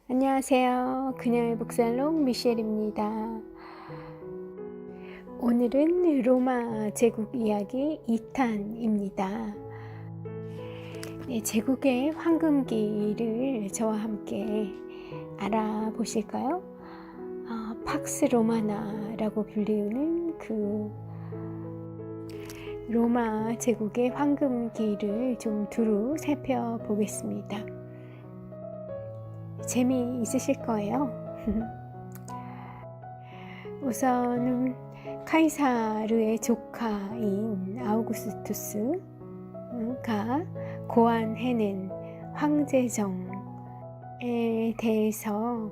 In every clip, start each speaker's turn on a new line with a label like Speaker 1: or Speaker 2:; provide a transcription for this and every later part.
Speaker 1: 안녕하세요. 그녀의 북살롱 미셸입니다. 오늘은 로마 제국 이야기 2탄입니다. 네, 제국의 황금기를 저와 함께 알아보실까요? 팍스 로마나라고 불리우는 그 로마 제국의 황금기를 좀 두루 살펴보겠습니다. 재미있으실 거예요. 우선은 카이사르의 조카인 아우구스투스가 고안해낸 황제정에 대해서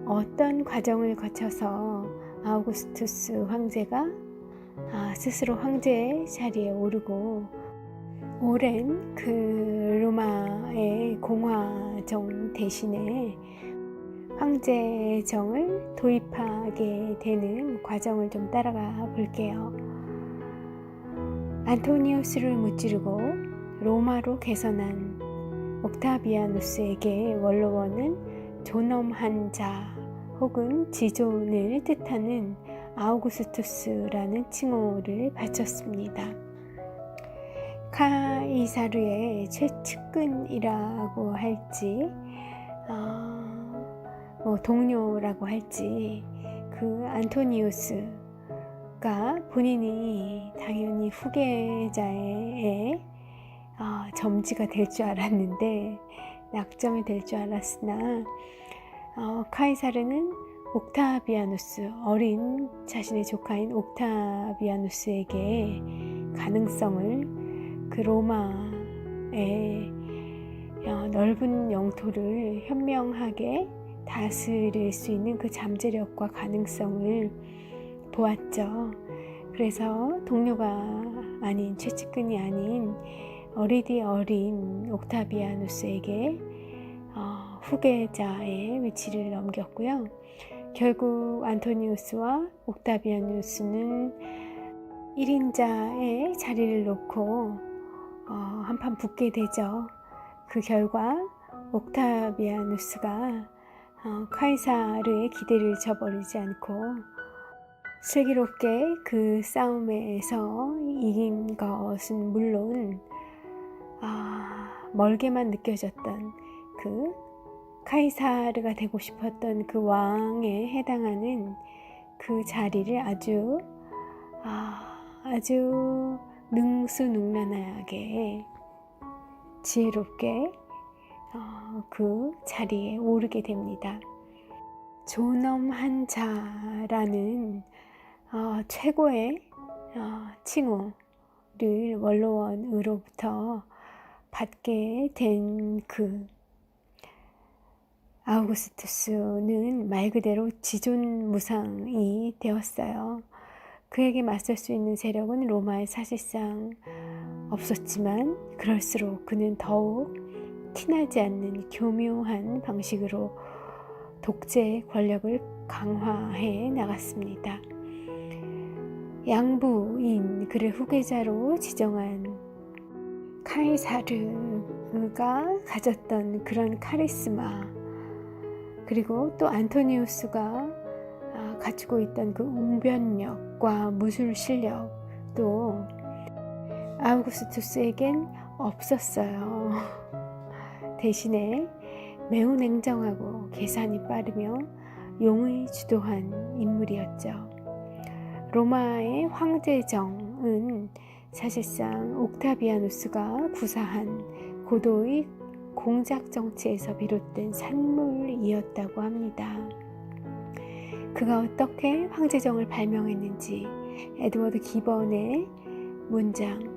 Speaker 1: 어떤 과정을 거쳐서 아우구스투스 황제가 스스로 황제 자리에 오르고 오랜 그 로마의 공화정 대신에 황제정을 도입하게 되는 과정을 좀 따라가 볼게요. 안토니우스를 무찌르고 로마로 개선한 옥타비아누스에게 원로원은 존엄한 자 혹은 지존을 뜻하는 아우구스투스라는 칭호를 바쳤습니다. 카이사르의 최측근이라고 할지 동료라고 할지 그 안토니우스가 본인이 당연히 후계자의 점지가 될 줄 알았는데 낙점이 될 줄 알았으나 카이사르는 옥타비아누스, 어린 자신의 조카인 옥타비아누스에게 가능성을 그 로마의 넓은 영토를 현명하게 다스릴 수 있는 그 잠재력과 가능성을 보았죠. 그래서 동료가 아닌 최측근이 아닌 어리디 어린 옥타비아누스에게 후계자의 위치를 넘겼고요. 결국 안토니우스와 옥타비아누스는 1인자의 자리를 놓고 한판 붙게 되죠. 그 결과 옥타비아누스가 카이사르의 기대를 저버리지 않고 슬기롭게 그 싸움에서 이긴 것은 물론 멀게만 느껴졌던 그 카이사르가 되고 싶었던 그 왕에 해당하는 그 자리를 아주 능수능란하게 지혜롭게 그 자리에 오르게 됩니다. 존엄한 자라는 최고의 칭호를 원로원으로부터 받게 된 그 아우구스투스는 말 그대로 지존무상이 되었어요. 그에게 맞설 수 있는 세력은 로마에 사실상 없었지만 그럴수록 그는 더욱 티나지 않는 교묘한 방식으로 독재 권력을 강화해 나갔습니다. 양부인 그를 후계자로 지정한 카이사르가 가졌던 그런 카리스마, 그리고 또 안토니우스가 가지고 있던 그 웅변력과 무술 실력도 아우구스투스에겐 없었어요. 대신에 매우 냉정하고 계산이 빠르며 용의 주도한 인물이었죠. 로마의 황제정은 사실상 옥타비아누스가 구사한 고도의 공작 정치에서 비롯된 산물이었다고 합니다. 그가 어떻게 황제정을 발명했는지 에드워드 기번의 문장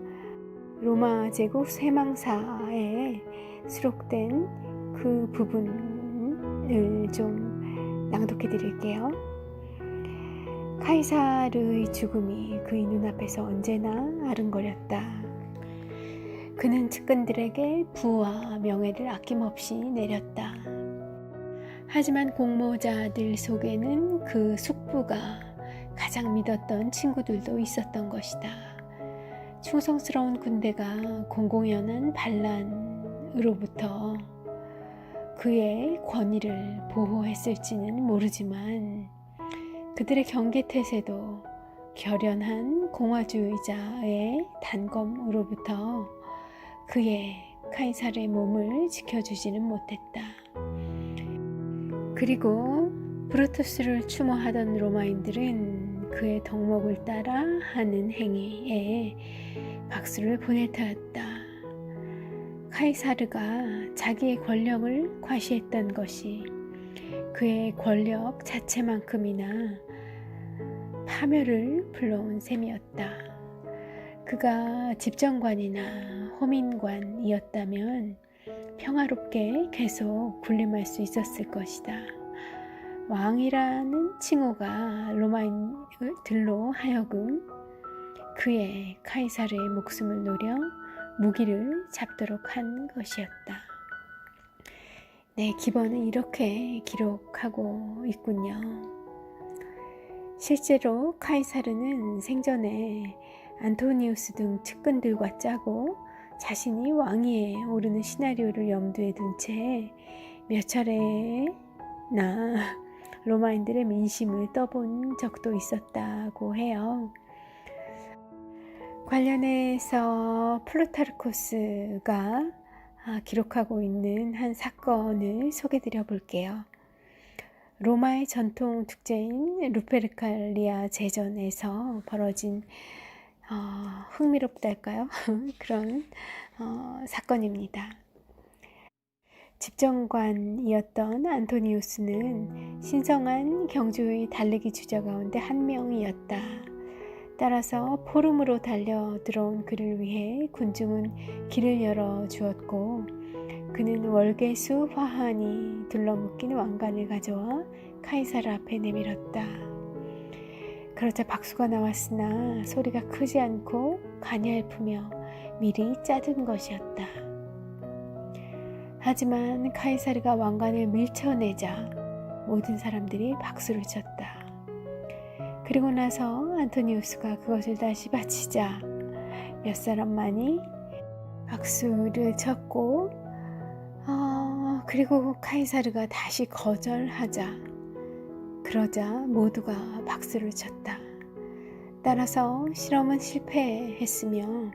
Speaker 1: 로마 제국 쇠망사에 수록된 그 부분을 좀 낭독해 드릴게요. 카이사르의 죽음이 그의 눈앞에서 언제나 아른거렸다. 그는 측근들에게 부와 명예를 아낌없이 내렸다. 하지만 공모자들 속에는 그 숙부가 가장 믿었던 친구들도 있었던 것이다. 충성스러운 군대가 공공연한 반란으로부터 그의 권위를 보호했을지는 모르지만 그들의 경계태세도 결연한 공화주의자의 단검으로부터 그의 카이사르의 몸을 지켜주지는 못했다. 그리고 브루투스를 추모하던 로마인들은 그의 덕목을 따라 하는 행위에 박수를 보내타였다. 카이사르가 자기의 권력을 과시했던 것이 그의 권력 자체만큼이나 파멸을 불러온 셈이었다. 그가 집정관이나 호민관이었다면 평화롭게 계속 군림할 수 있었을 것이다. 왕이라는 칭호가 로마인들로 하여금 그의 카이사르의 목숨을 노려 무기를 잡도록 한 것이었다. 네, 기본은 이렇게 기록하고 있군요. 실제로 카이사르는 생전에 안토니우스 등 측근들과 짜고 자신이 왕위에 오르는 시나리오를 염두에 둔 채 몇 차례나 로마인들의 민심을 떠본 적도 있었다고 해요. 관련해서 플루타르코스가 기록하고 있는 한 사건을 소개드려 볼게요. 로마의 전통 축제인 루페르칼리아 제전에서 벌어진 흥미롭달까요? 그런 사건입니다. 집정관이었던 안토니우스는 신성한 경주의 달리기 주자 가운데 한 명이었다. 따라서 포rum으로 달려 들어온 그를 위해 군중은 길을 열어 주었고 그는 월계수 화환이 둘러묶인 왕관을 가져와 카이사르 앞에 내밀었다. 그러자 박수가 나왔으나 소리가 크지 않고 가냘프며 미리 짜둔 것이었다. 하지만 카이사르가 왕관을 밀쳐내자 모든 사람들이 박수를 쳤다. 그리고 나서 안토니우스가 그것을 다시 바치자 몇 사람만이 박수를 쳤고 그리고 카이사르가 다시 거절하자 그러자 모두가 박수를 쳤다. 따라서 실험은 실패했으며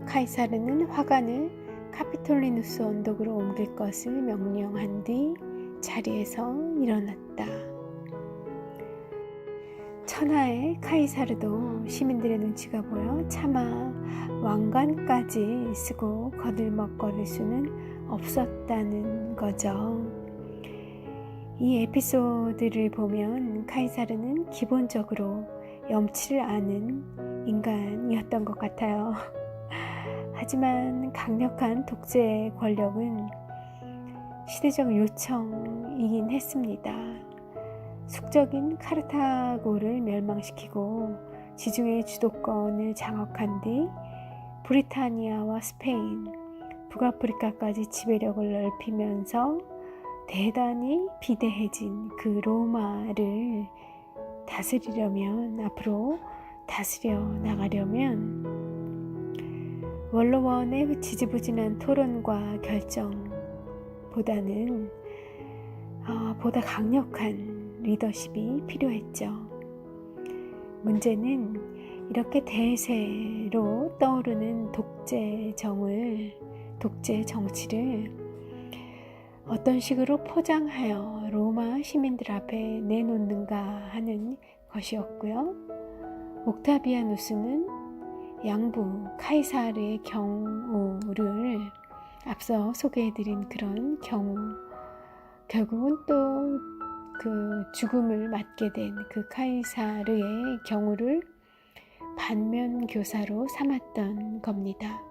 Speaker 1: 카이사르는 화관을 카피톨리누스 언덕으로 옮길 것을 명령한 뒤 자리에서 일어났다. 천하의 카이사르도 시민들의 눈치가 보여 차마 왕관까지 쓰고 거들먹거릴 수는 없었다는 거죠. 이 에피소드를 보면 카이사르는 기본적으로 염치를 아는 인간이었던 것 같아요. 하지만 강력한 독재 권력은 시대적 요청이긴 했습니다. 숙적인 카르타고를 멸망시키고 지중해 주도권을 장악한 뒤 브리타니아와 스페인, 북아프리카까지 지배력을 넓히면서 대단히 비대해진 그 로마를 다스리려면 앞으로 다스려 나가려면 원로원의 지지부진한 토론과 결정보다는 보다 강력한 리더십이 필요했죠. 문제는 이렇게 대세로 떠오르는 독재 정치를 어떤 식으로 포장하여 로마 시민들 앞에 내놓는가 하는 것이었고요. 옥타비아누스는 양부 카이사르의 경우를 앞서 소개해드린 그런 경우, 결국은 또 그 죽음을 맞게 된 그 카이사르의 경우를 반면교사로 삼았던 겁니다.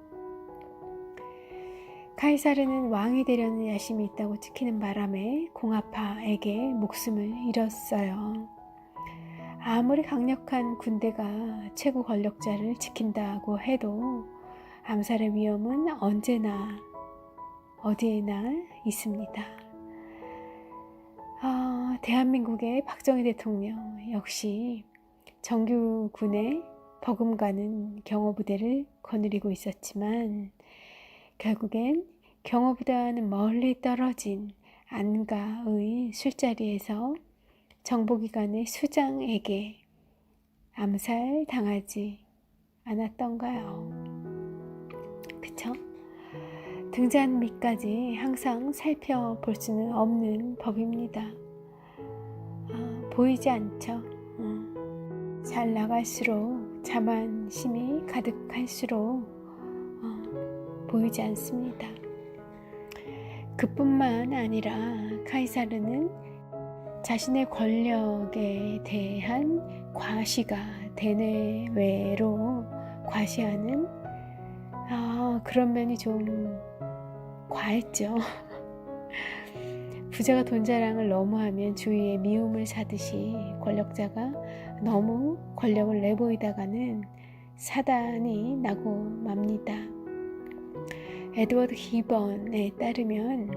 Speaker 1: 카이사르는 왕이 되려는 야심이 있다고 찍히는 바람에 공아파에게 목숨을 잃었어요. 아무리 강력한 군대가 최고 권력자를 지킨다고 해도 암살의 위험은 언제나 어디에나 있습니다. 대한민국의 박정희 대통령 역시 정규군의 버금가는 경호부대를 거느리고 있었지만 결국엔 경호부대와는 멀리 떨어진 안가의 술자리에서 정보기관의 수장에게 암살당하지 않았던가요? 그쵸? 등잔 밑까지 항상 살펴볼 수는 없는 법입니다. 보이지 않죠? 잘 나갈수록 자만심이 가득할수록 보이지 않습니다. 그뿐만 아니라 카이사르는 자신의 권력에 대한 과시가 대내외로 과시하는 그런 면이 좀 과했죠. 부자가 돈 자랑을 너무 하면 주위에 미움을 사듯이 권력자가 너무 권력을 내보이다가는 사단이 나고 맙니다. 에드워드 기번에 따르면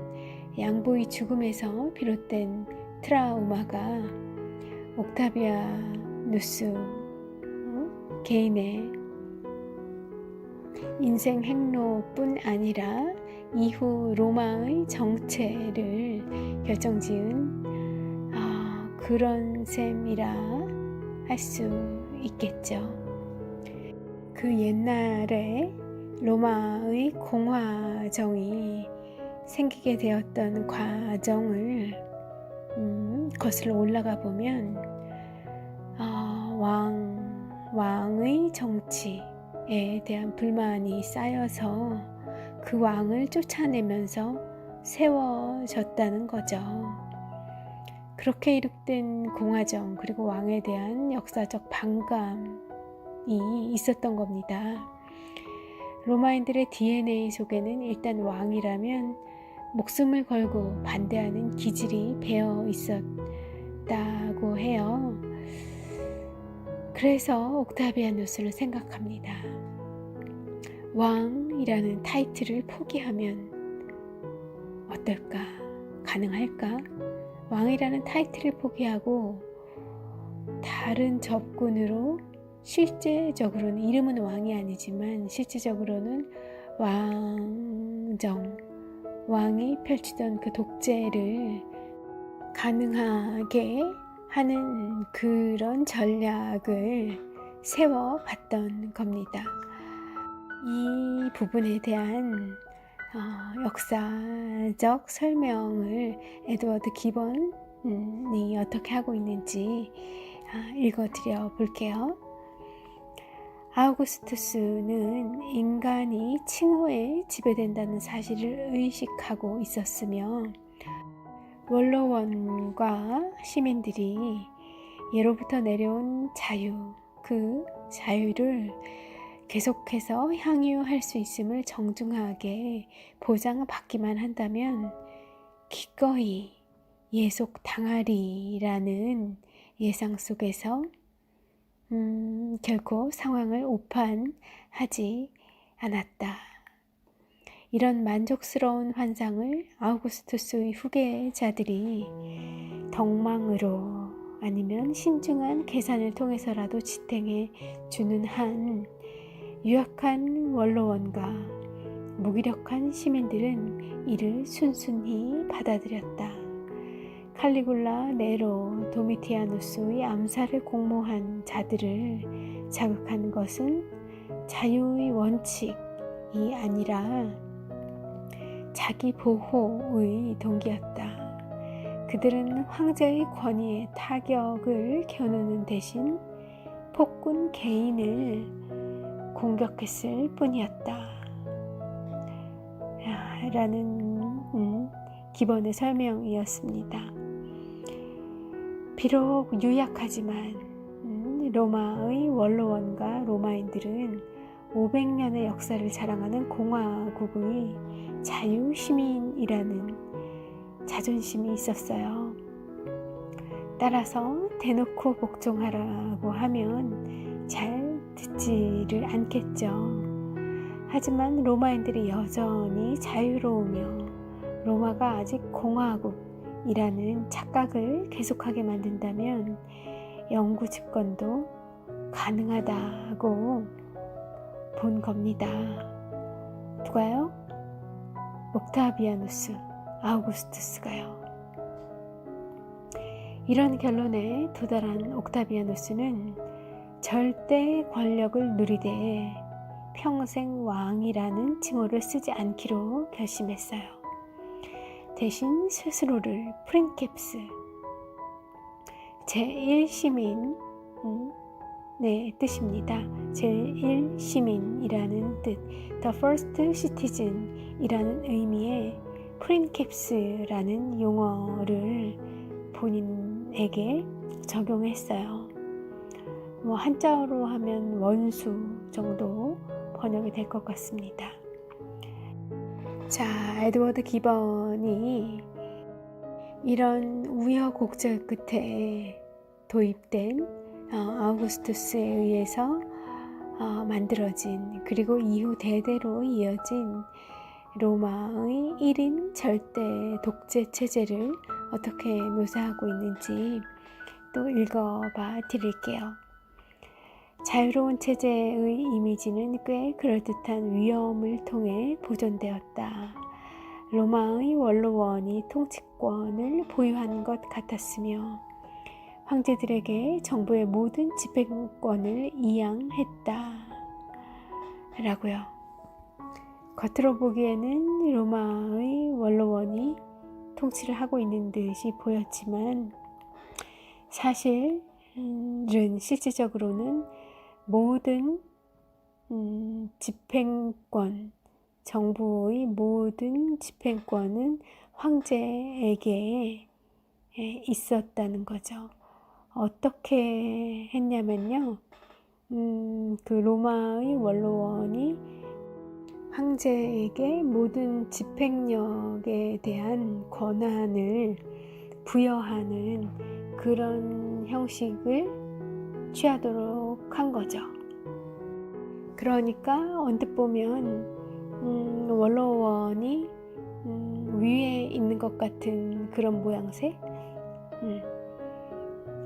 Speaker 1: 양보의 죽음에서 비롯된 트라우마가 옥타비아누스 개인의 인생 행로뿐 아니라 이후 로마의 정체를 결정지은 그런 셈이라 할 수 있겠죠. 그 옛날에 로마의 공화정이 생기게 되었던 과정을 거슬러 올라가 보면 왕의 정치에 대한 불만이 쌓여서 그 왕을 쫓아내면서 세워졌다는 거죠. 그렇게 이룩된 공화정 그리고 왕에 대한 역사적 반감이 있었던 겁니다. 로마인들의 DNA 속에는 일단 왕이라면 목숨을 걸고 반대하는 기질이 배어 있었다고 해요. 그래서 옥타비아누스는 생각합니다. 왕이라는 타이틀을 포기하면 어떨까? 가능할까? 왕이라는 타이틀을 포기하고 다른 접근으로 실제적으로는 이름은 왕이 아니지만 실제적으로는 왕이 펼치던 그 독재를 가능하게 하는 그런 전략을 세워봤던 겁니다. 이 부분에 대한 역사적 설명을 에드워드 기번이 어떻게 하고 있는지 읽어드려 볼게요. 아우구스투스는 인간이 칭호에 지배된다는 사실을 의식하고 있었으며 원로원과 시민들이 예로부터 내려온 그 자유를 계속해서 향유할 수 있음을 정중하게 보장받기만 한다면 기꺼이 예속당하리라는 예상 속에서 결코 상황을 오판하지 않았다. 이런 만족스러운 환상을 아우구스투스의 후계자들이 덕망으로 아니면 신중한 계산을 통해서라도 지탱해 주는 한 유약한 원로원과 무기력한 시민들은 이를 순순히 받아들였다. 칼리굴라, 네로, 도미티아누스의 암살을 공모한 자들을 자극한 것은 자유의 원칙이 아니라 자기 보호의 동기였다. 그들은 황제의 권위에 타격을 겨누는 대신 폭군 개인을 공격했을 뿐이었다. 라는 기본의 설명이었습니다. 비록 유약하지만 로마의 원로원과 로마인들은 500년의 역사를 자랑하는 공화국의 자유시민이라는 자존심이 있었어요. 따라서 대놓고 복종하라고 하면 잘 듣지를 않겠죠. 하지만 로마인들이 여전히 자유로우며 로마가 아직 공화국이라는 착각을 계속하게 만든다면 영구 집권도 가능하다고 본 겁니다. 누가요? 옥타비아누스, 아우구스투스가요. 이런 결론에 도달한 옥타비아누스는 절대 권력을 누리되 평생 왕이라는 칭호를 쓰지 않기로 결심했어요. 대신 스스로를 프린캡스, 제1시민, 네, 뜻입니다. 제1시민이라는 뜻, The First Citizen 이라는 의미의 프린캡스라는 용어를 본인에게 적용했어요. 한자어로 하면 원수 정도 번역이 될 것 같습니다. 자, 에드워드 기번이 이런 우여곡절 끝에 도입된 아우구스투스에 의해서 만들어진, 그리고 이후 대대로 이어진 로마의 1인 절대 독재 체제를 어떻게 묘사하고 있는지 또 읽어봐 드릴게요. 자유로운 체제의 이미지는 꽤 그럴듯한 위험을 통해 보존되었다. 로마의 원로원이 통치권을 보유한 것 같았으며 황제들에게 정부의 모든 집행권을 이양했다. 라고요. 겉으로 보기에는 로마의 원로원이 통치를 하고 있는 듯이 보였지만 사실은 실질적으로는 모든 집행권, 정부의 모든 집행권은 황제에게 있었다는 거죠. 어떻게 했냐면요. 그 로마의 원로원이 황제에게 모든 집행력에 대한 권한을 부여하는 그런 형식을 취하도록 한 거죠. 그러니까 언뜻 보면 원로원이 위에 있는 것 같은 그런 모양새?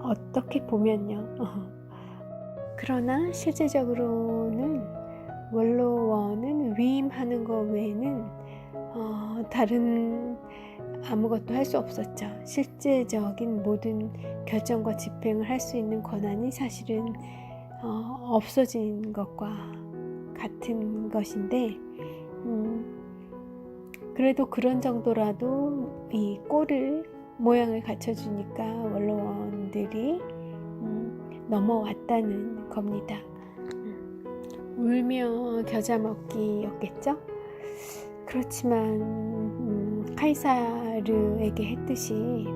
Speaker 1: 어떻게 보면요. 그러나 실제적으로는 원로원은 위임하는 것 외에는 다른 아무것도 할 수 없었죠. 실제적인 모든 결정과 집행을 할 수 있는 권한이 사실은 없어진 것과 같은 것인데 그래도 그런 정도라도 이 꼴을 모양을 갖춰주니까 원로원들이 넘어왔다는 겁니다. 울며 겨자 먹기였겠죠? 그렇지만 카이사르에게 했듯이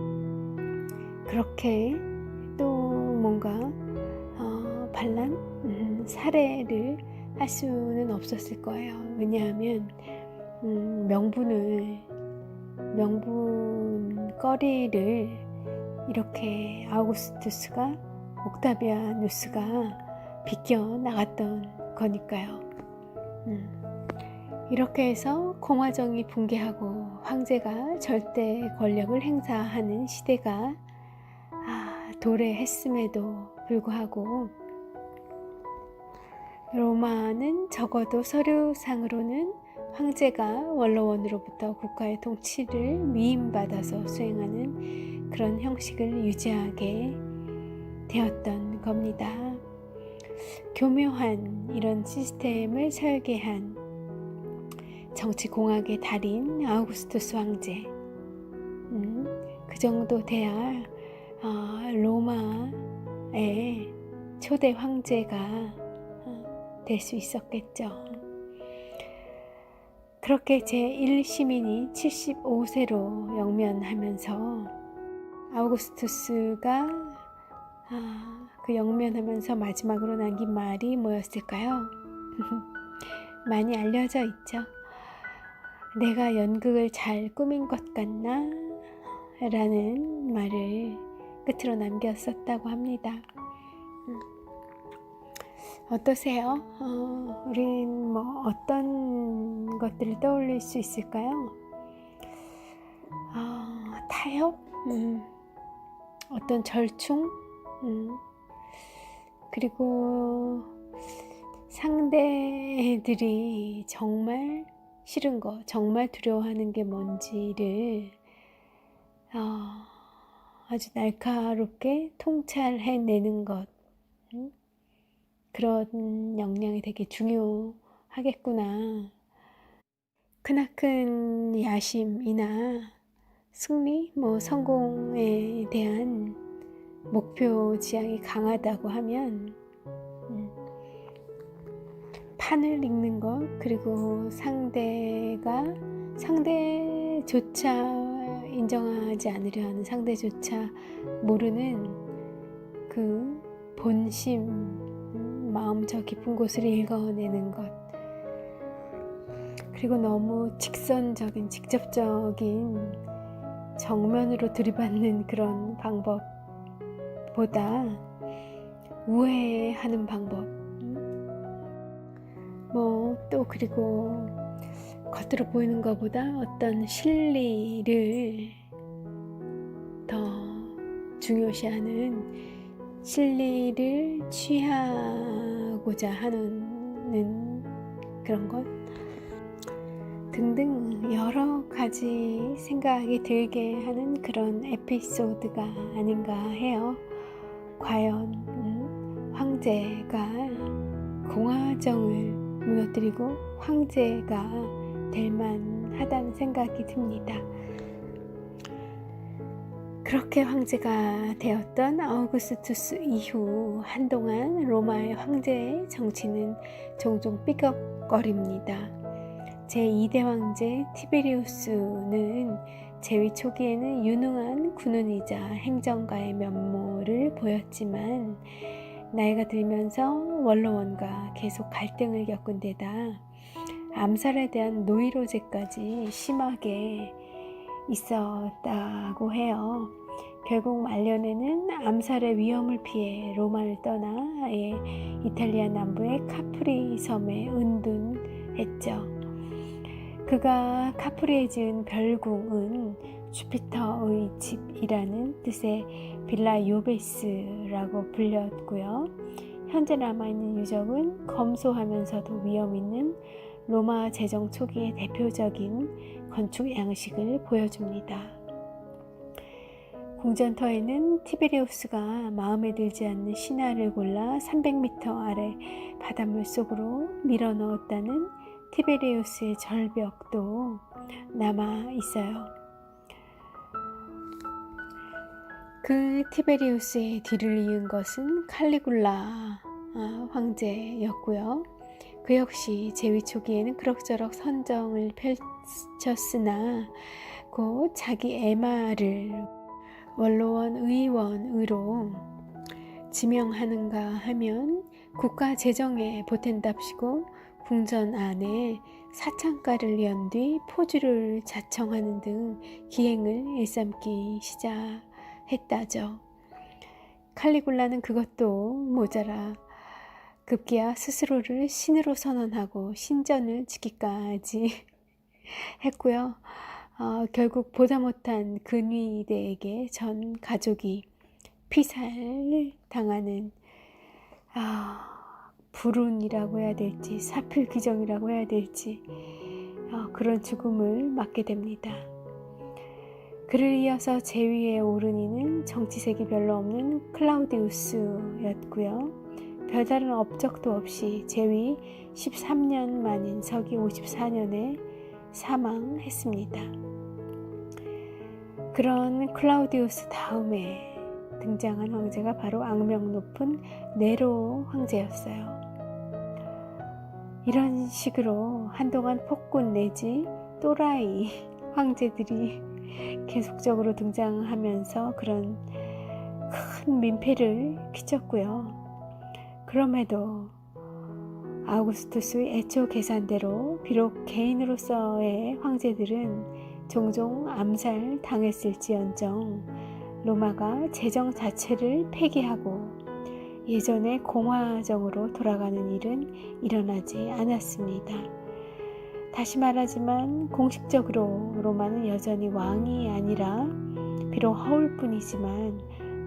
Speaker 1: 그렇게 또 뭔가 반란? 살해를 할 수는 없었을 거예요. 왜냐하면 명분거리를 이렇게 아우구스투스가 옥타비아누스가 비껴나갔던 거니까요. 이렇게 해서 공화정이 붕괴하고 황제가 절대 권력을 행사하는 시대가 도래했음에도 불구하고 로마는 적어도 서류상으로는 황제가 원로원으로부터 국가의 통치를 위임받아서 수행하는 그런 형식을 유지하게 되었던 겁니다. 교묘한 이런 시스템을 설계한 정치공학의 달인 아우구스투스 황제, 그 정도 돼야 로마의 초대 황제가 될 수 있었겠죠. 그렇게 제1시민이 75세로 영면하면서 아우구스투스가 그 영면하면서 마지막으로 남긴 말이 뭐였을까요? 많이 알려져 있죠. 내가 연극을 잘 꾸민 것 같나? 라는 말을 끝으로 남겼었다고 합니다. 어떠세요? 우린 뭐 어떤 것들을 떠올릴 수 있을까요? 타협? 어떤 절충? 그리고 상대들이 정말 싫은 거, 정말 두려워하는 게 뭔지를 아주 날카롭게 통찰해내는 것, 그런 역량이 되게 중요하겠구나. 크나큰 야심이나 승리, 성공에 대한 목표 지향이 강하다고 하면 판을 읽는 것, 그리고 상대조차 인정하지 않으려 하는, 상대조차 모르는 그 본심, 마음 저 깊은 곳을 읽어내는 것, 그리고 너무 직선적인, 직접적인 정면으로 들이받는 그런 방법보다 우회하는 방법, 또 그리고 겉으로 보이는 것보다 어떤 실리를 더 중요시하는, 실리를 취하고자 하는 그런 것 등등 여러 가지 생각이 들게 하는 그런 에피소드가 아닌가 해요. 과연 황제가 공화정을 무너뜨리고 황제가 될 만하다는 생각이 듭니다. 그렇게 황제가 되었던 아우구스투스 이후 한동안 로마의 황제의 정치는 종종 삐걱거립니다. 제2대 황제 티베리우스는 재위 초기에는 유능한 군인이자 행정가의 면모를 보였지만 나이가 들면서 원로원과 계속 갈등을 겪은 데다 암살에 대한 노이로제까지 심하게 있었다고 해요. 결국 말년에는 암살의 위험을 피해 로마를 떠나 아예 이탈리아 남부의 카프리 섬에 은둔했죠. 그가 카프리에 지은 별궁은 주피터의 집이라는 뜻의 빌라 요베스라고 불렸고요. 현재 남아있는 유적은 검소하면서도 위험 있는 로마 제정 초기의 대표적인 건축 양식을 보여줍니다. 궁전터에는 티베리우스가 마음에 들지 않는 신하를 골라 300m 아래 바닷물 속으로 밀어 넣었다는 티베리우스의 절벽도 남아 있어요. 그 티베리우스의 뒤를 이은 것은 칼리굴라 황제였고요. 그 역시 재위 초기에는 그럭저럭 선정을 펼쳤으나 곧 자기 애마를 원로원 의원으로 지명하는가 하면 국가 재정에 보탠답시고 궁전 안에 사창가를 연 뒤 포주를 자청하는 등 기행을 일삼기 시작했다죠. 칼리굴라는 그것도 모자라 급기야 스스로를 신으로 선언하고 신전을 짓기까지 했고요. 결국 보다 못한 근위대에게 전 가족이 피살당하는 불운이라고 해야 될지 사필귀정이라고 해야 될지 그런 죽음을 맞게 됩니다. 그를 이어서 제위에 오른 이는 정치색이 별로 없는 클라우디우스였고요. 별다른 업적도 없이 제위 13년 만인 서기 54년에 사망했습니다. 그런 클라우디우스 다음에 등장한 황제가 바로 악명 높은 네로 황제였어요. 이런 식으로 한동안 폭군 내지 또라이 황제들이 계속적으로 등장하면서 그런 큰 민폐를 끼쳤고요. 그럼에도 아우구스투스의 애초 계산대로 비록 개인으로서의 황제들은 종종 암살 당했을지언정 로마가 제정 자체를 폐기하고 예전의 공화정으로 돌아가는 일은 일어나지 않았습니다. 다시 말하지만 공식적으로 로마는 여전히 왕이 아니라 비록 허울뿐이지만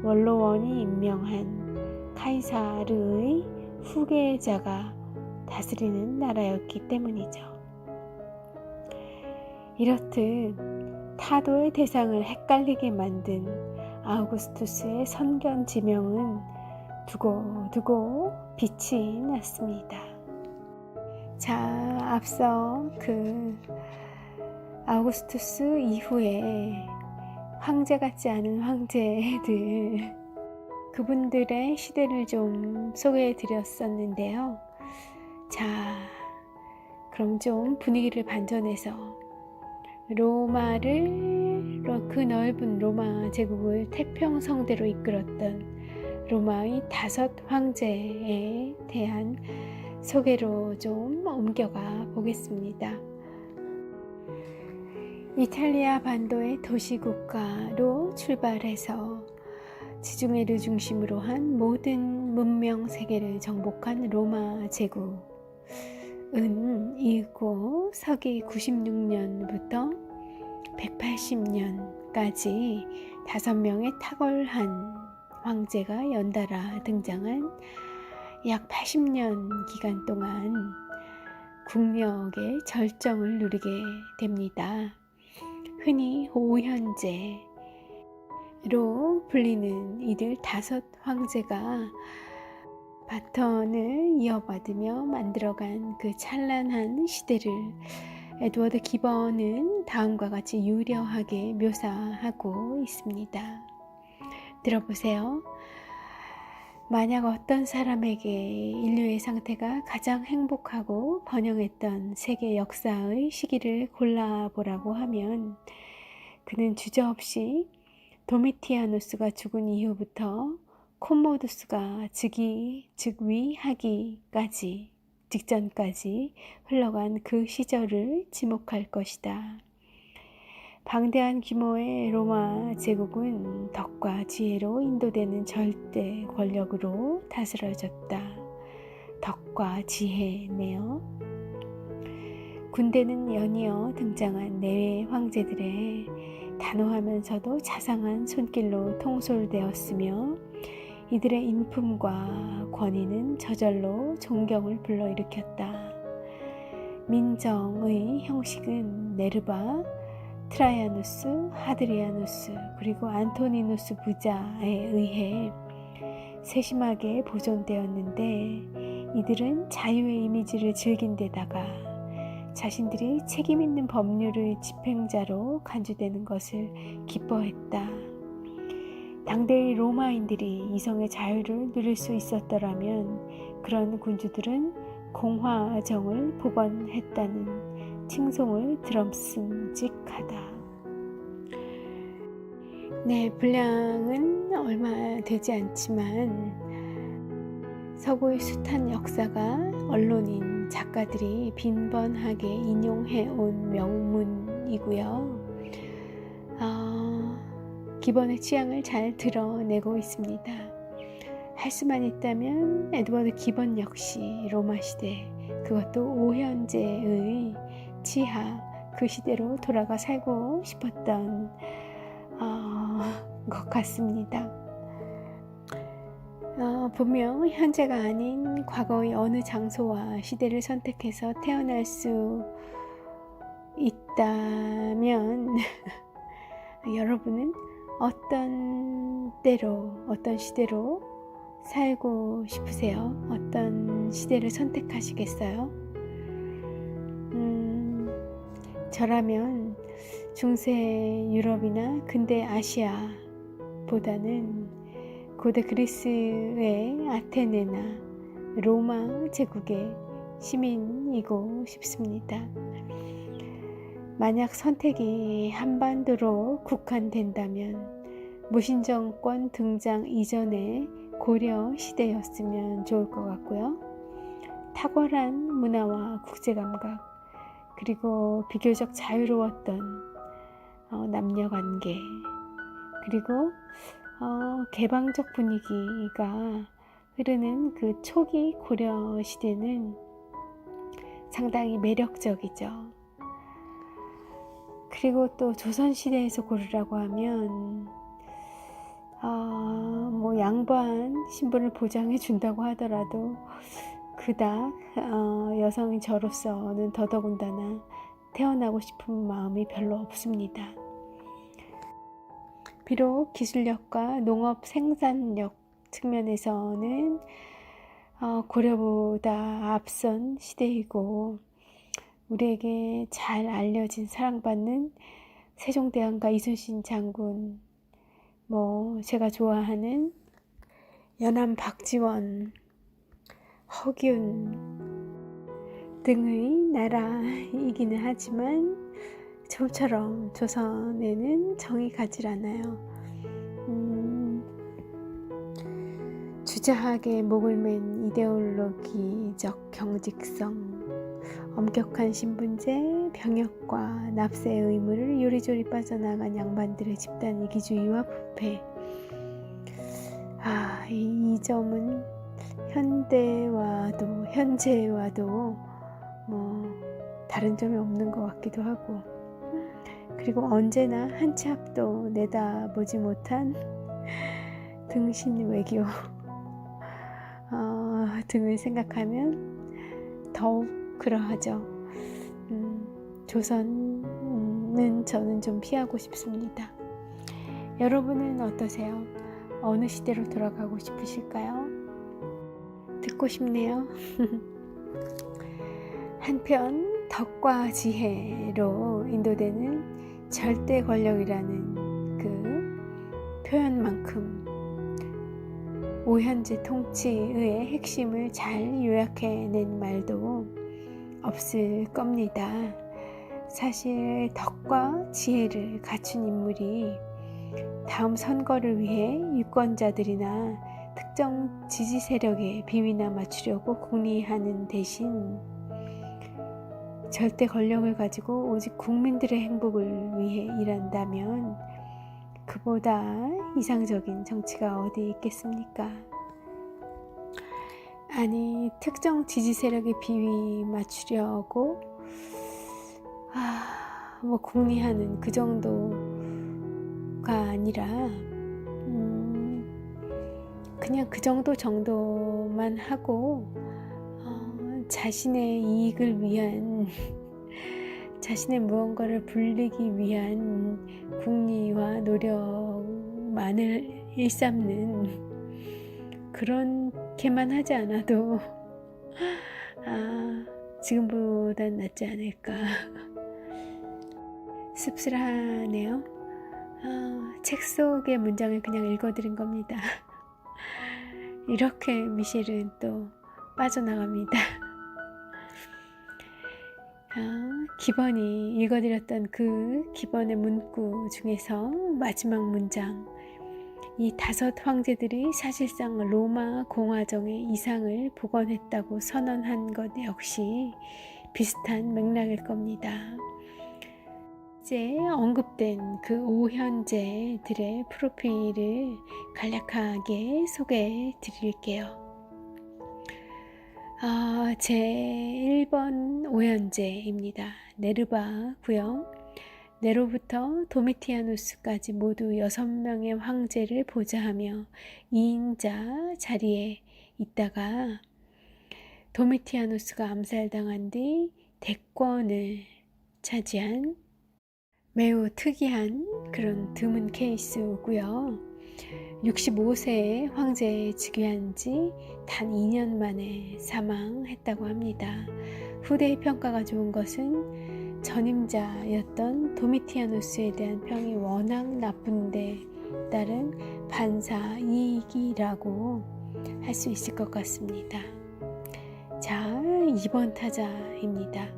Speaker 1: 원로원이 임명한 카이사르의 후계자가 다스리는 나라였기 때문이죠. 이렇듯 타도의 대상을 헷갈리게 만든 아우구스투스의 선견 지명은 두고두고 빛이 났습니다. 자, 앞서 그 아우구스투스 이후에 황제 같지 않은 황제들, 그분들의 시대를 좀 소개해 드렸었는데요. 자, 그럼 좀 분위기를 반전해서 그 넓은 로마 제국을 태평성대로 이끌었던 로마의 5 황제에 대한 소개로 좀 옮겨가 보겠습니다. 이탈리아 반도의 도시국가로 출발해서 지중해를 중심으로 한 모든 문명 세계를 정복한 로마 제국은 이후 서기 96년부터 180년까지 5명의 탁월한 황제가 연달아 등장한 약 80년 기간 동안 국력의 절정을 누리게 됩니다. 흔히 오현제로 불리는 이들 5 황제가 바턴을 이어받으며 만들어간 그 찬란한 시대를 에드워드 기번은 다음과 같이 유려하게 묘사하고 있습니다. 들어보세요. 만약 어떤 사람에게 인류의 상태가 가장 행복하고 번영했던 세계 역사의 시기를 골라보라고 하면 그는 주저없이 도미티아누스가 죽은 이후부터 콤모두스가 즉위하기까지 직전까지 흘러간 그 시절을 지목할 것이다. 방대한 규모의 로마 제국은 덕과 지혜로 인도되는 절대 권력으로 다스려졌다. 덕과 지혜네요. 군대는 연이어 등장한 내외 황제들의 단호하면서도 자상한 손길로 통솔되었으며 이들의 인품과 권위는 저절로 존경을 불러일으켰다. 민정의 형식은 네르바, 트라이아누스, 하드리아누스, 그리고 안토니누스 부자에 의해 세심하게 보존되었는데 이들은 자유의 이미지를 즐긴 데다가 자신들이 책임있는 법률의 집행자로 간주되는 것을 기뻐했다. 당대의 로마인들이 이성의 자유를 누릴 수 있었더라면 그런 군주들은 공화정을 복원했다는 칭송을 들었음직하다. 네, 분량은 얼마 되지 않지만 서구의 숱한 역사가 언론인, 작가들이 빈번하게 인용해온 명문이고요. 기본의 취향을 잘 드러내고 있습니다. 할 수만 있다면 에드워드 기본 역시 로마 시대, 그것도 오현제의 지하, 그 시대로 돌아가 살고 싶었던 것 같습니다. 분명 현재가 아닌 과거의 어느 장소와 시대를 선택해서 태어날 수 있다면 여러분은 어떤 때로, 어떤 시대로 살고 싶으세요? 어떤 시대를 선택하시겠어요? 저라면 중세 유럽이나 근대 아시아보다는 고대 그리스의 아테네나 로마 제국의 시민이고 싶습니다. 만약 선택이 한반도로 국한된다면 무신정권 등장 이전의 고려 시대였으면 좋을 것 같고요. 탁월한 문화와 국제감각, 그리고 비교적 자유로웠던 남녀관계, 그리고 개방적 분위기가 흐르는 그 초기 고려 시대는 상당히 매력적이죠. 그리고 또 조선시대에서 고르라고 하면 양반 신분을 보장해 준다고 하더라도 그닥 여성인 저로서는 더더군다나 태어나고 싶은 마음이 별로 없습니다. 비록 기술력과 농업 생산력 측면에서는 고려보다 앞선 시대이고 우리에게 잘 알려진 사랑받는 세종대왕과 이순신 장군, 제가 좋아하는 연암 박지원, 허균 등의 나라이기는 하지만 좀처럼 조선에는 정이 가질 않아요. 주자하게 목을 맨 이데올로기적 경직성, 엄격한 신분제, 병역과 납세의 의무를 요리조리 빠져나간 양반들의 집단 이기주의와 부패. 이 점은 현재와도 다른 점이 없는 것 같기도 하고, 그리고 언제나 한 치 앞도 내다보지 못한 등신 외교 등을 생각하면 더욱 그러하죠. 조선은 저는 좀 피하고 싶습니다. 여러분은 어떠세요? 어느 시대로 돌아가고 싶으실까요? 듣고 싶네요. 한편 덕과 지혜로 인도되는 절대 권력이라는 그 표현만큼 오현지 통치의 핵심을 잘 요약해낸 말도 없을 겁니다. 사실 덕과 지혜를 갖춘 인물이 다음 선거를 위해 유권자들이나 특정 지지 세력의 비위나 맞추려고 궁리하는 대신 절대 권력을 가지고 오직 국민들의 행복을 위해 일한다면 그보다 이상적인 정치가 어디 있겠습니까? 아니, 특정 지지 세력의 비위 맞추려고 궁리하는 그 정도가 아니라 그냥 그 정도만 하고 자신의 이익을 위한 자신의 무언가를 불리기 위한 궁리와 노력만을 일삼는 그렇게만 하지 않아도 지금보단 낫지 않을까. 씁쓸하네요. 책 속의 문장을 그냥 읽어드린 겁니다. 이렇게 미셸은 또 빠져나갑니다. 기본이 읽어드렸던 그 기본의 문구 중에서 마지막 문장, 이 5 황제들이 사실상 로마 공화정의 이상을 복원했다고 선언한 것 역시 비슷한 맥락일 겁니다. 이제 언급된 그 5현제들의 프로필을 간략하게 소개해 드릴게요. 제 1번 5현제입니다. 네르바고요. 네로부터 도미티아누스까지 모두 6명의 황제를 보좌하며 2인자 자리에 있다가 도미티아누스가 암살당한 뒤 대권을 차지한 매우 특이한 그런 드문 케이스고요. 65세에 황제에 즉위한 지 단 2년 만에 사망했다고 합니다. 후대의 평가가 좋은 것은 전임자였던 도미티아누스에 대한 평이 워낙 나쁜데 따른 반사이익이라고 할 수 있을 것 같습니다. 자, 2번 타자입니다.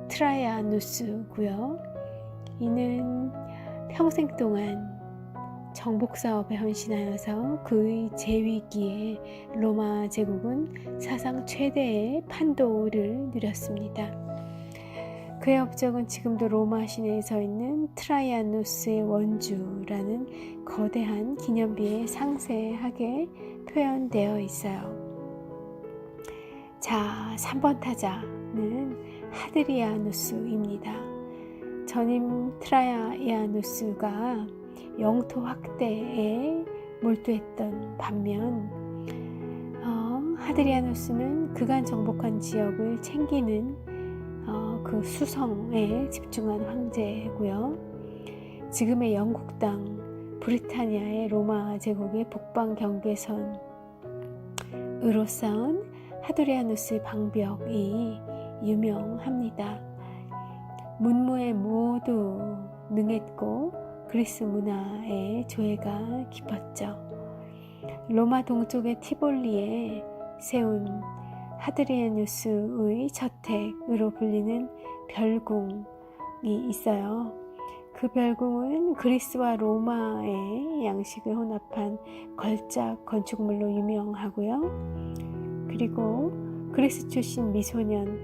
Speaker 1: 트라이아누스고요. 이는 평생 동안 정복사업에 헌신하여서 그의 재위기에 로마 제국은 사상 최대의 판도를 누렸습니다. 그의 업적은 지금도 로마 시내에 서 있는 트라이아누스의 원주라는 거대한 기념비에 상세하게 표현되어 있어요. 자, 3번 타자는 하드리아누스입니다. 전임 트라이아누스가 영토 확대에 몰두했던 반면 하드리아누스는 그간 정복한 지역을 챙기는 그 수성에 집중한 황제고요. 지금의 영국 땅 브리타니아의 로마 제국의 북방 경계선으로 쌓은 하드리아누스의 방벽이 유명합니다. 문무에 모두 능했고 그리스 문화의 조예가 깊었죠. 로마 동쪽의 티볼리에 세운 하드리아누스의 저택으로 불리는 별궁이 있어요. 그 별궁은 그리스와 로마의 양식을 혼합한 걸작 건축물로 유명하고요. 그리고 그리스 출신 미소년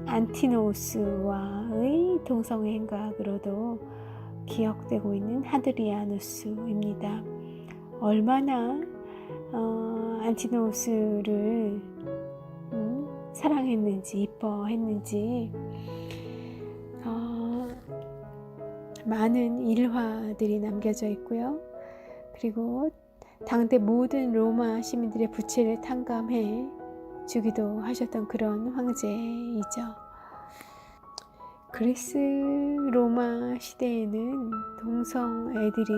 Speaker 1: 안티노우스와의 동성행각으로도 기억되고 있는 하드리아누스입니다. 얼마나 안티노우스를 사랑했는지 이뻐했는지 많은 일화들이 남겨져 있고요. 그리고 당대 모든 로마 시민들의 부채를 탕감해 주기도 하셨던 그런 황제이죠. 그리스 로마 시대에는 동성 애들이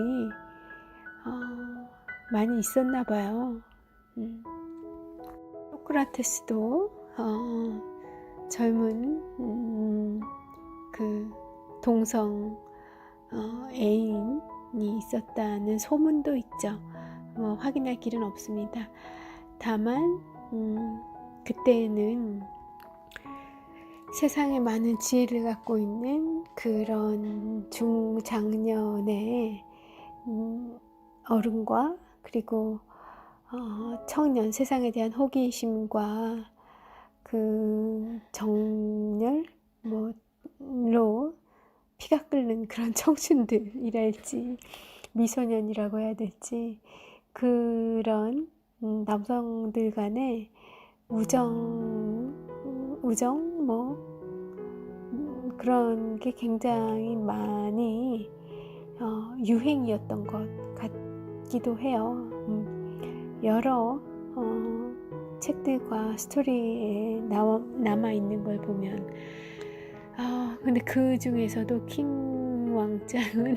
Speaker 1: 많이 있었나 봐요. 소크라테스도 젊은 그 동성 애인이 있었다는 소문도 있죠. 확인할 길은 없습니다. 다만 그때는 세상에 많은 지혜를 갖고 있는 그런 중장년의 어른과 그리고 청년, 세상에 대한 호기심과 그 정열로 피가 끓는 그런 청춘들이랄지 미소년이라고 해야 될지 그런 남성들 간의 우정 그런 게 굉장히 많이 유행이었던 것 같기도 해요. 여러 책들과 스토리에 남아있는 걸 보면 근데 그 중에서도 킹 왕짱은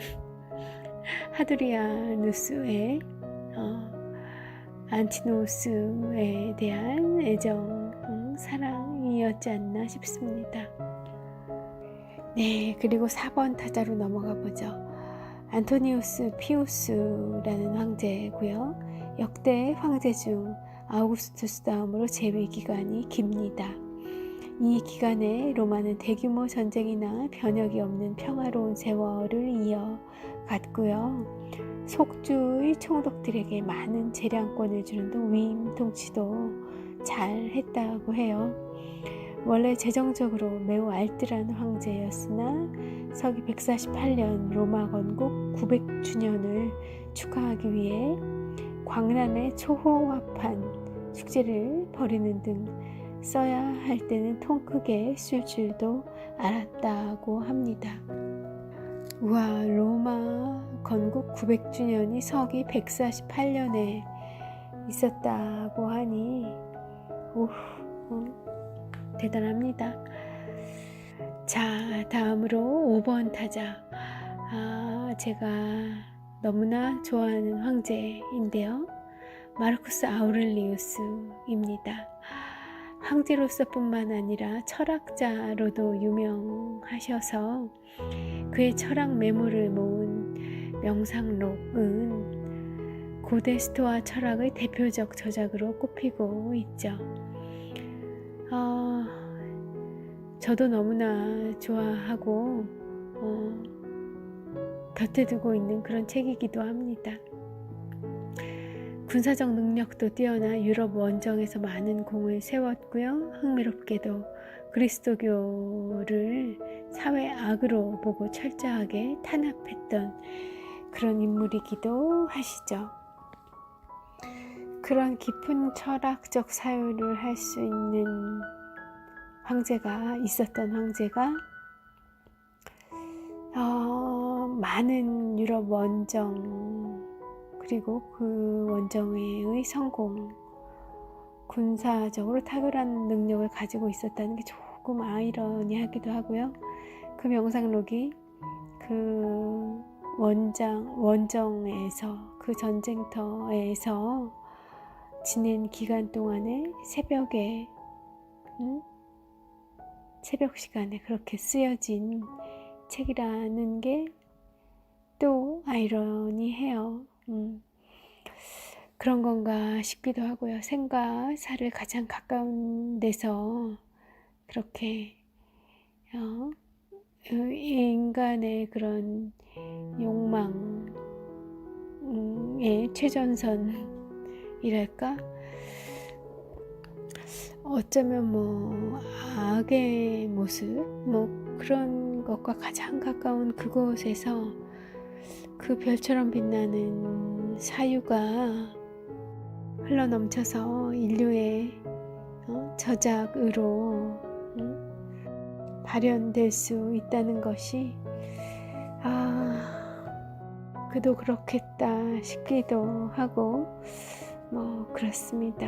Speaker 1: 하드리아누스의 안티노우스에 대한 애정, 사랑이었지 않나 싶습니다. 네, 그리고 4번 타자로 넘어가 보죠. 안토니우스 피우스라는 황제고요. 역대 황제 중 아우구스투스 다음으로 재위 기간이 깁니다. 이 기간에 로마는 대규모 전쟁이나 변혁이 없는 평화로운 세월을 이어갔고요. 속주의 총독들에게 많은 재량권을 주는 등 위임 통치도 잘 했다고 해요. 원래 재정적으로 매우 알뜰한 황제였으나 서기 148년 로마 건국 900주년을 축하하기 위해 광란의 초호화판 축제를 벌이는 등 써야 할 때는 통 크게 쓸 줄도 알았다고 합니다. 우와, 로마 건국 900주년이 서기 148년에 있었다고 하니 대단합니다. 자, 다음으로 5번 타자. 제가 너무나 좋아하는 황제인데요. 마르쿠스 아우렐리우스입니다. 황제로서 뿐만 아니라 철학자로도 유명하셔서 그의 철학 메모를 모은 명상록은 고대 스토아 철학의 대표적 저작으로 꼽히고 있죠. 저도 너무나 좋아하고 곁에 두고 있는 그런 책이기도 합니다. 군사적 능력도 뛰어나 유럽 원정에서 많은 공을 세웠고요. 흥미롭게도 그리스도교를 사회 악으로 보고 철저하게 탄압했던 그런 인물이기도 하시죠. 그런 깊은 철학적 사유를 할 수 있는 황제가 있었던 황제가 많은 유럽 원정 그리고 그 원정의 성공, 군사적으로 탁월한 능력을 가지고 있었다는 게 조금 아이러니하기도 하고요. 그 명상록이 그 원정에서 그 전쟁터에서 지낸 기간 동안에 새벽에 새벽 시간에 그렇게 쓰여진 책이라는 게 또 아이러니해요. 그런 건가 싶기도 하고요. 생과 사를 가장 가까운 데서 그렇게 인간의 그런 욕망의 최전선이랄까? 어쩌면 뭐 악의 모습 뭐 그런 것과 가장 가까운 그곳에서 그 별처럼 빛나는 사유가 흘러넘쳐서 인류의 저작으로 발현될 수 있다는 것이 그도 그렇겠다 싶기도 하고 뭐 그렇습니다.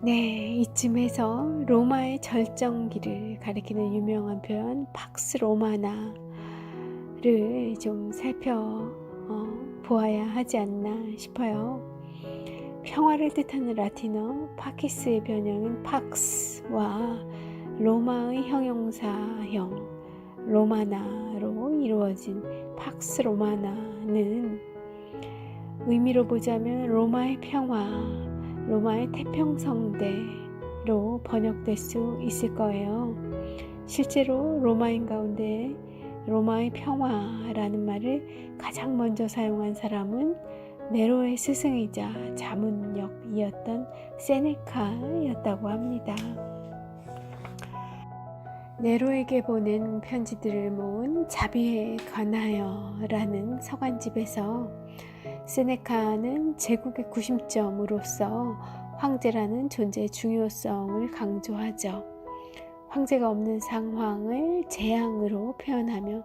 Speaker 1: 네, 이쯤에서 로마의 절정기를 가리키는 유명한 표현 팍스 로마나를 좀 살펴보아야 하지 않나 싶어요. 평화를 뜻하는 라틴어 파키스의 변형인 팍스와 로마의 형용사형 로마나로 이루어진 팍스 로마나는 의미로 보자면 로마의 평화, 로마의 태평성대로 번역될 수 있을 거예요. 실제로 로마인 가운데 로마의 평화라는 말을 가장 먼저 사용한 사람은 네로의 스승이자 자문역이었던 세네카였다고 합니다. 네로에게 보낸 편지들을 모은 자비에 관하여 라는 서간집에서 세네카는 제국의 구심점으로서 황제라는 존재의 중요성을 강조하죠. 황제가 없는 상황을 재앙으로 표현하며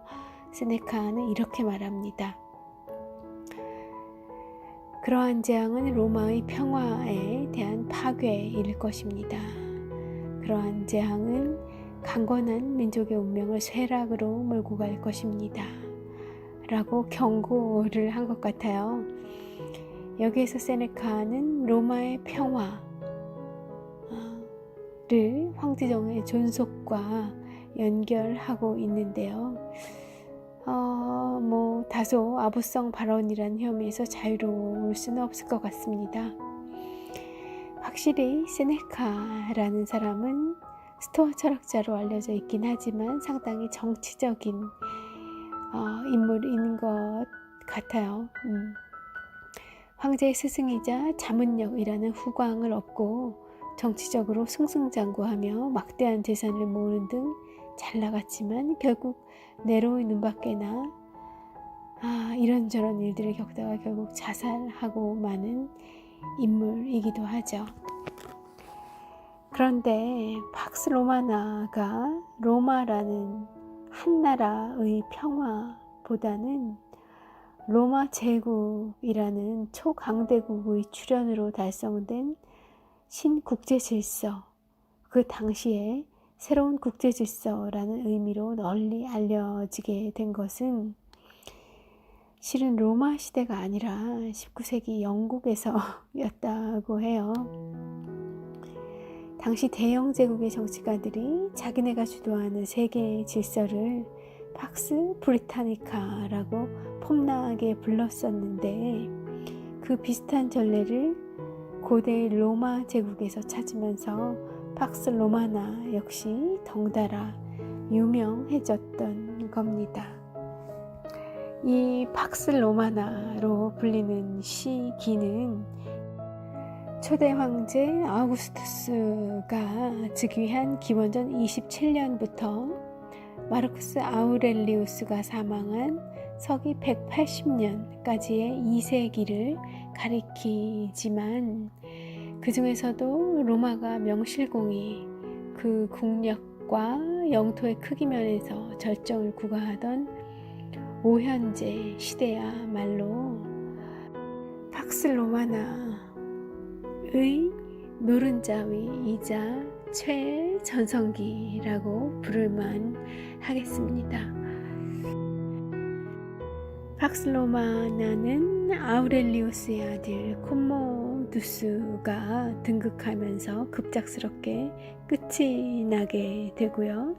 Speaker 1: 세네카는 이렇게 말합니다. 그러한 재앙은 로마의 평화에 대한 파괴일 것입니다. 그러한 재앙은 강건한 민족의 운명을 쇠락으로 몰고 갈 것입니다. 라고 경고를 한 것 같아요. 여기에서 세네카는 로마의 평화를 황제정의 존속과 연결하고 있는데요. 뭐 다소 아부성 발언이란 혐의에서 자유로울 수는 없을 것 같습니다. 확실히 세네카라는 사람은 스토아 철학자로 알려져 있긴 하지만 상당히 정치적인 인물인 것 같아요. 황제의 스승이자 자문역이라는 후광을 얻고 정치적으로 승승장구하며 막대한 재산을 모으는 등 잘 나갔지만 결국 네로의 눈밖에나 이런저런 일들을 겪다가 결국 자살하고 마는 인물이기도 하죠. 그런데 팍스 로마나가 로마라는 한 나라의 평화보다는 로마 제국이라는 초강대국의 출현으로 달성된 신국제질서, 그 당시에 새로운 국제질서라는 의미로 널리 알려지게 된 것은 실은 로마 시대가 아니라 19세기 영국에서였다고 해요. 당시 대영 제국의 정치가들이 자기네가 주도하는 세계의 질서를 팍스 브리타니카라고 폼나게 불렀었는데 그 비슷한 전례를 고대 로마 제국에서 찾으면서 팍스 로마나 역시 덩달아 유명해졌던 겁니다. 이 팍스 로마나로 불리는 시기는 초대 황제 아우구스투스가 즉위한 기원전 27년부터 마르쿠스 아우렐리우스가 사망한 서기 180년까지의 2세기를 가리키지만 그 중에서도 로마가 명실공히 그 국력과 영토의 크기 면에서 절정을 구가하던 오현제 시대야말로 팍스 로마나의 노른자위이자 최전성기라고 부를만 하겠습니다. 팍슬로마나는 아우렐리우스의 아들 콤모두스가 등극하면서 급작스럽게 끝이 나게 되고요.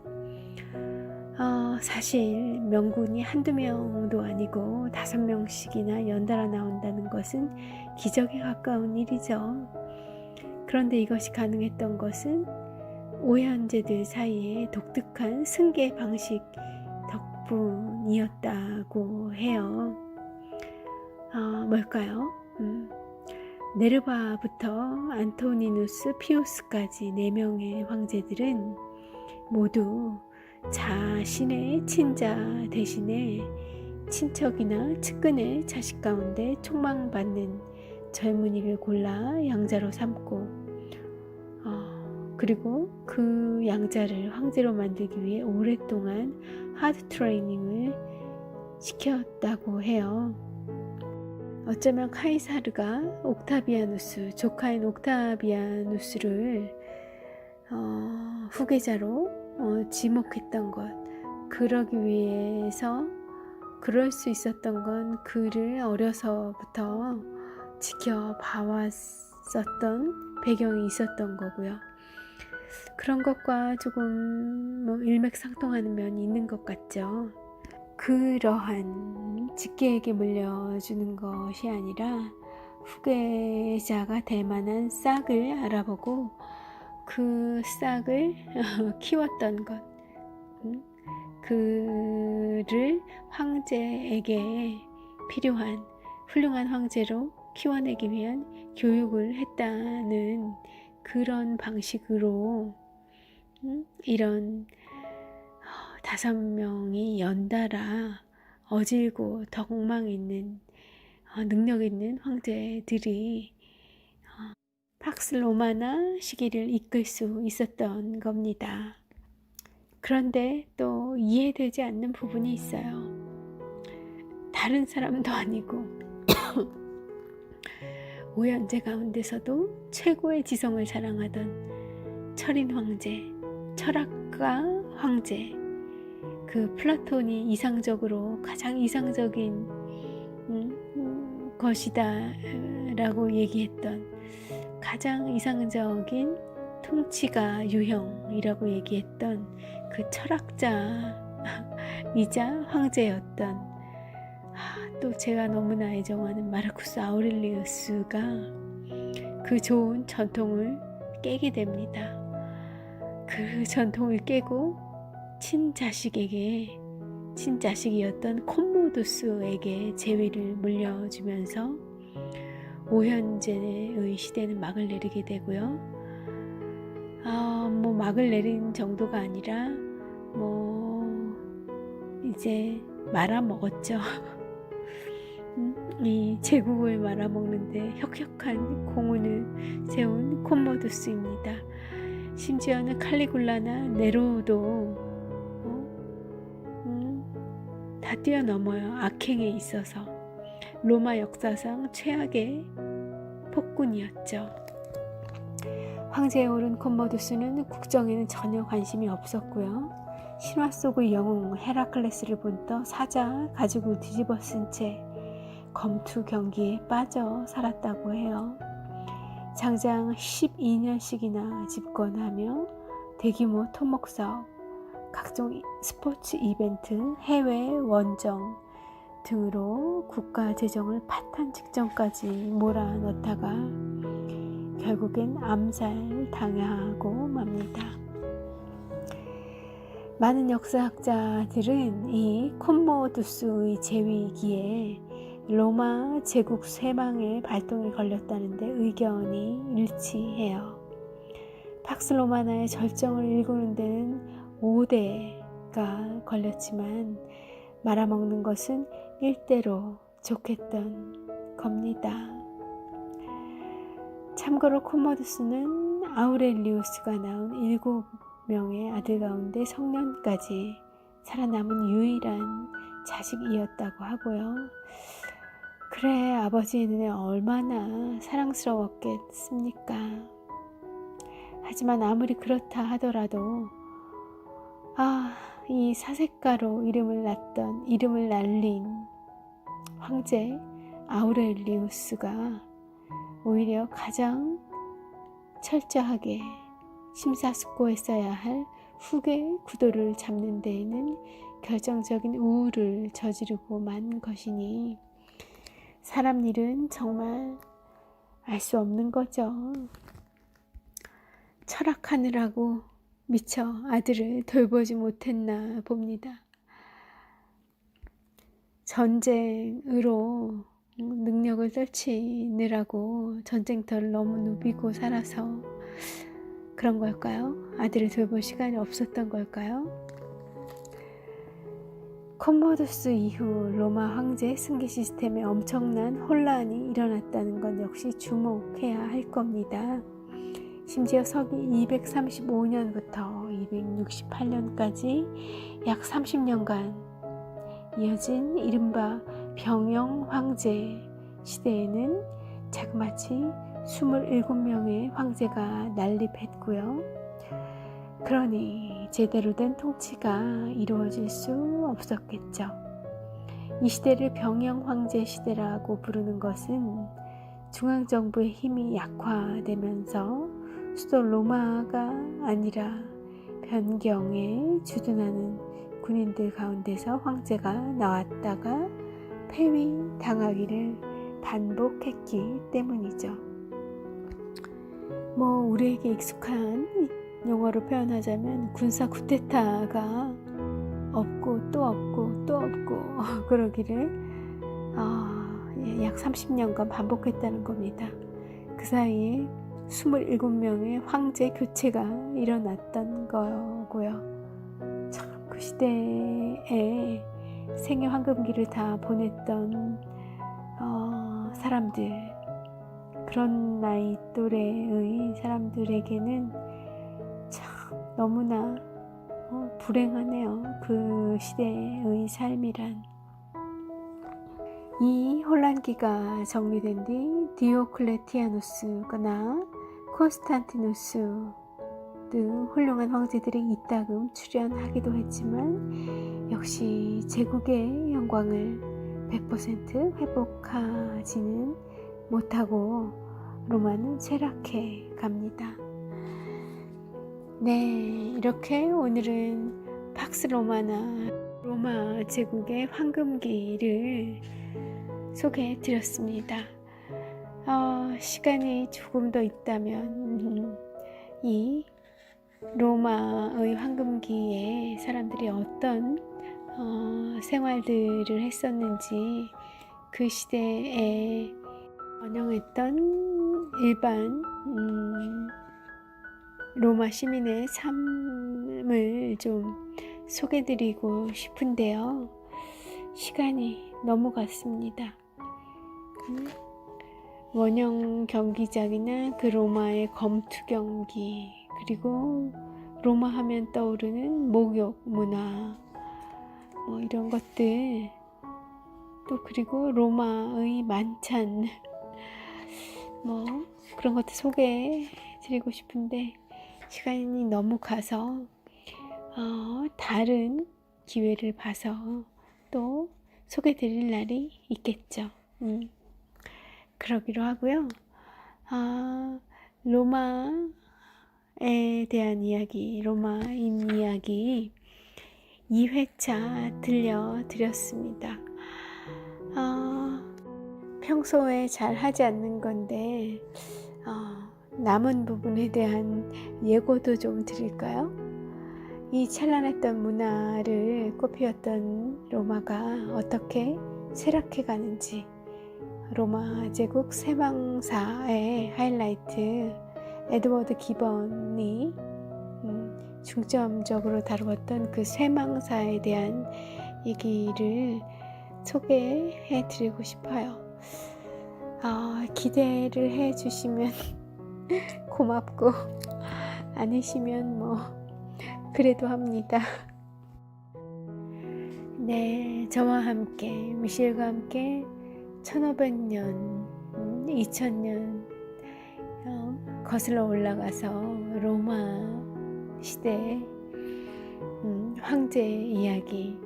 Speaker 1: 사실 명군이 한두 명도 아니고 5명씩이나 연달아 나온다는 것은 기적에 가까운 일이죠. 그런데 이것이 가능했던 것은 오현제들 사이에 독특한 승계 방식 덕분이었다고 해요. 뭘까요? 네르바부터 안토니누스 피우스까지 4명의 황제들은 모두 자신의 친자 대신에 친척이나 측근의 자식 가운데 촉망받는 젊은이를 골라 양자로 삼고 그리고 그 양자를 황제로 만들기 위해 오랫동안 하드 트레이닝을 시켰다고 해요. 어쩌면 카이사르가 옥타비아누스, 조카인 옥타비아누스를 후계자로 지목했던 것, 그러기 위해서 그럴 수 있었던 건 그를 어려서부터 지켜봐왔었던 배경이 있었던 거고요. 그런 것과 조금 일맥상통하는 면이 있는 것 같죠. 그러한 직계에게 물려주는 것이 아니라 후계자가 될 만한 싹을 알아보고 그 싹을 키웠던 것, 그를 황제에게 필요한 훌륭한 황제로 키워내기 위한 교육을 했다는 그런 방식으로 이런 5명이 연달아 어질고 덕망 있는 능력 있는 황제들이 팍스 로마나 시기를 이끌 수 있었던 겁니다. 그런데 또 이해되지 않는 부분이 있어요. 다른 사람도 아니고 오현제 가운데서도 최고의 지성을 자랑하던 철인 황제, 철학가 황제, 그 플라톤이 이상적으로 가장 이상적인 것이다 라고 얘기했던 가장 이상적인 통치가 유형이라고 얘기했던 그 철학자이자 황제였던 또 제가 너무나 애정하는 마르쿠스 아우렐리우스가 그 좋은 전통을 깨게 됩니다. 그 전통을 깨고 친자식이었던 콤모두스에게 재위를 물려주면서 오현제의 시대는 막을 내리게 되고요. 막을 내린 정도가 아니라 이제 말아먹었죠. 이 제국을 말아먹는데 혁혁한 공훈을 세운 콤모두스입니다. 심지어는 칼리굴라나 네로도 다 뛰어넘어요. 악행에 있어서 로마 역사상 최악의 폭군이었죠. 황제에 오른 콤모두스는 국정에는 전혀 관심이 없었고요. 신화 속의 영웅 헤라클레스를 본떠 사자 가지고 뒤집어 쓴 채 검투 경기에 빠져 살았다고 해요. 장장 12년씩이나 집권하며 대규모 토목 사업, 각종 스포츠 이벤트, 해외 원정 등으로 국가 재정을 파탄 직전까지 몰아넣다가 결국엔 암살 당하고 맙니다. 많은 역사학자들은 이 콤모두스의 재위기에 로마 제국 쇠망의 발동이 걸렸다는데 의견이 일치해요. 팍스 로마나의 절정을 일구는 데는 5대가 걸렸지만 말아먹는 것은 1대로 좋겠던 겁니다. 참고로 콤모두스는 아우렐리우스가 낳은 7명의 아들 가운데 성년까지 살아남은 유일한 자식이었다고 하고요. 그래, 아버지의 눈에 얼마나 사랑스러웠겠습니까? 하지만 아무리 그렇다 하더라도 이 사색가로 이름을 날린 황제 아우렐리우스가 오히려 가장 철저하게 심사숙고했어야 할 후계 구도를 잡는 데에는 결정적인 우울을 저지르고 만 것이니 사람 일은 정말 알 수 없는 거죠. 철학하느라고 미처 아들을 돌보지 못했나 봅니다. 전쟁으로 능력을 떨치느라고 전쟁터를 너무 누비고 살아서 그런 걸까요? 아들을 돌볼 시간이 없었던 걸까요? 콤모두스 이후 로마 황제 승계 시스템에 엄청난 혼란이 일어났다는 건 역시 주목해야 할 겁니다. 심지어 서기 235년부터 268년까지 약 30년간 이어진 이른바 병영 황제 시대에는 자그마치 27명의 황제가 난립했고요. 그러니 제대로 된 통치가 이루어질 수 없었겠죠. 이 시대를 병영 황제 시대라고 부르는 것은 중앙정부의 힘이 약화되면서 수도 로마가 아니라 변경에 주둔하는 군인들 가운데서 황제가 나왔다가 폐위당하기를 반복했기 때문이죠. 우리에게 익숙한 용어로 표현하자면 군사 쿠데타가 없고 또 없고 또 없고 그러기를 약 30년간 반복했다는 겁니다. 그 사이에 27명의 황제 교체가 일어났던 거고요. 참 그 시대에 생애 황금기를 다 보냈던 사람들, 그런 나이 또래의 사람들에게는 참 너무나 불행하네요. 그 시대의 삶이란. 이 혼란기가 정리된 뒤 디오클레티아누스나 콘스탄티누스 등 훌륭한 황제들이 이따금 출연하기도 했지만 역시 제국의 영광을 100% 회복하지는 못하고 로마는 쇠락해 갑니다. 네, 이렇게 오늘은 팍스 로마나 로마 제국의 황금기를 소개해 드렸습니다. 시간이 조금 더 있다면 이 로마의 황금기에 사람들이 어떤 생활들을 했었는지, 그 시대에 번영했던 일반 로마 시민의 삶을 좀 소개드리고 싶은데요. 시간이 넘어갔습니다. 원형 경기장이나 그 로마의 검투 경기, 그리고 로마 하면 떠오르는 목욕 문화, 이런 것들, 또 그리고 로마의 만찬, 그런 것들 소개해 드리고 싶은데 시간이 너무 가서 다른 기회를 봐서 또 소개해 드릴 날이 있겠죠. 그러기로 하고요. 로마에 대한 이야기, 로마인 이야기 2회차 들려드렸습니다. 평소에 잘 하지 않는 건데 남은 부분에 대한 예고도 좀 드릴까요? 이 찬란했던 문화를 꽃피웠던 로마가 어떻게 쇠락해 가는지, 로마 제국 쇠망사의 하이라이트 에드워드 기번이 중점적으로 다루었던 그 쇠망사에 대한 얘기를 소개해 드리고 싶어요. 기대를 해 주시면 고맙고 아니시면 그래도 합니다. 네, 저와 함께, 미셸과 함께 1500년, 2000년 거슬러 올라가서 로마 시대 황제 이야기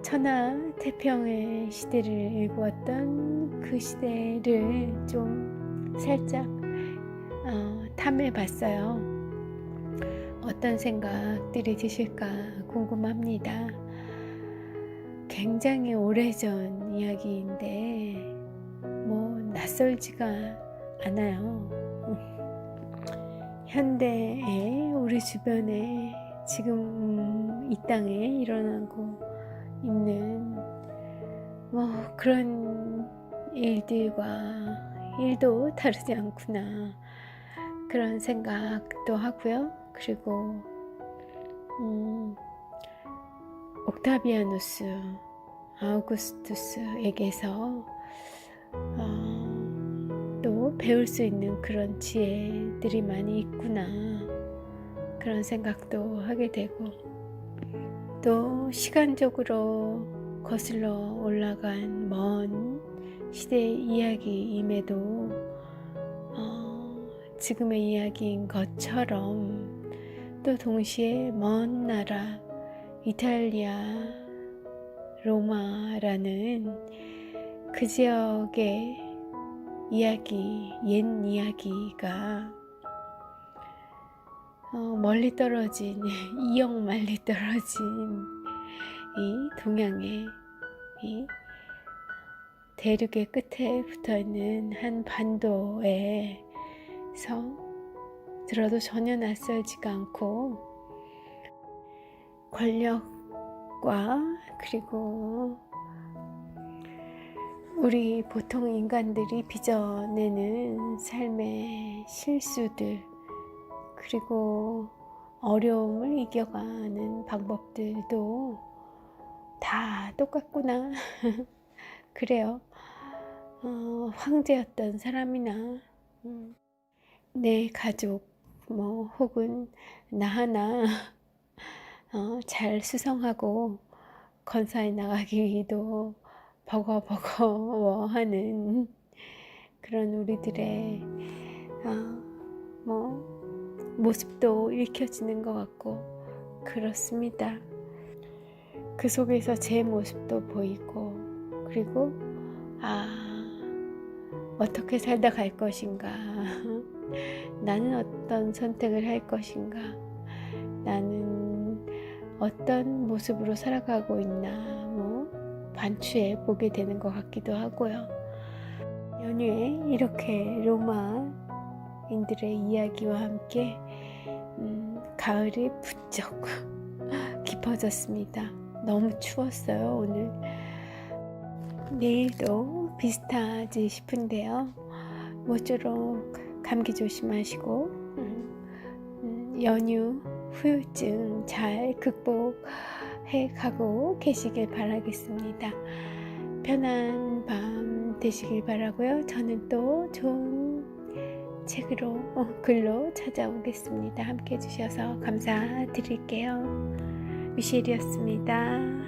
Speaker 1: 천하태평의 시대를 일구었던 그 시대를 좀 살짝 탐해봤어요. 어떤 생각들이 드실까 궁금합니다. 굉장히 오래전 이야기인데 뭐 낯설지가 않아요. 현대에 우리 주변에 지금 이 땅에 일어나고 있는 뭐 그런 일도 다르지 않구나, 그런 생각도 하고요. 그리고 옥타비아누스 아우구스투스에게서 또 배울 수 있는 그런 지혜들이 많이 있구나, 그런 생각도 하게 되고, 또 시간적으로 거슬러 올라간 먼 시대의 이야기임에도 지금의 이야기인 것처럼 또 동시에 먼 나라 이탈리아 로마라는 그 지역의 이야기, 옛 이야기가 멀리 떨어진 이역 멀리 떨어진 이 동양의 이 대륙의 끝에 붙어있는 한 반도에서 들어도 전혀 낯설지가 않고, 권력과 그리고 우리 보통 인간들이 빚어내는 삶의 실수들, 그리고 어려움을 이겨가는 방법들도 다 똑같구나. 그래요. 황제였던 사람이나 내 가족 뭐 혹은 나 하나 잘 수성하고 건사해 나가기도 버거버거워하는 그런 우리들의 모습도 읽혀지는 것 같고 그렇습니다. 그 속에서 제 모습도 보이고, 그리고 어떻게 살다 갈 것인가, 나는 어떤 선택을 할 것인가, 나는 어떤 모습으로 살아가고 있나, 반추해 보게 되는 것 같기도 하고요. 연휴에 이렇게 로마인들의 이야기와 함께 가을이 부쩍 깊어졌습니다. 너무 추웠어요, 오늘. 내일도 비슷하지 싶은데요. 모쪼록 감기 조심하시고 연휴 후유증 잘 극복해 가고 계시길 바라겠습니다. 편한 밤 되시길 바라고요. 저는 또 좋은 글로 찾아오겠습니다. 함께 해주셔서 감사드릴게요. 미셸이었습니다.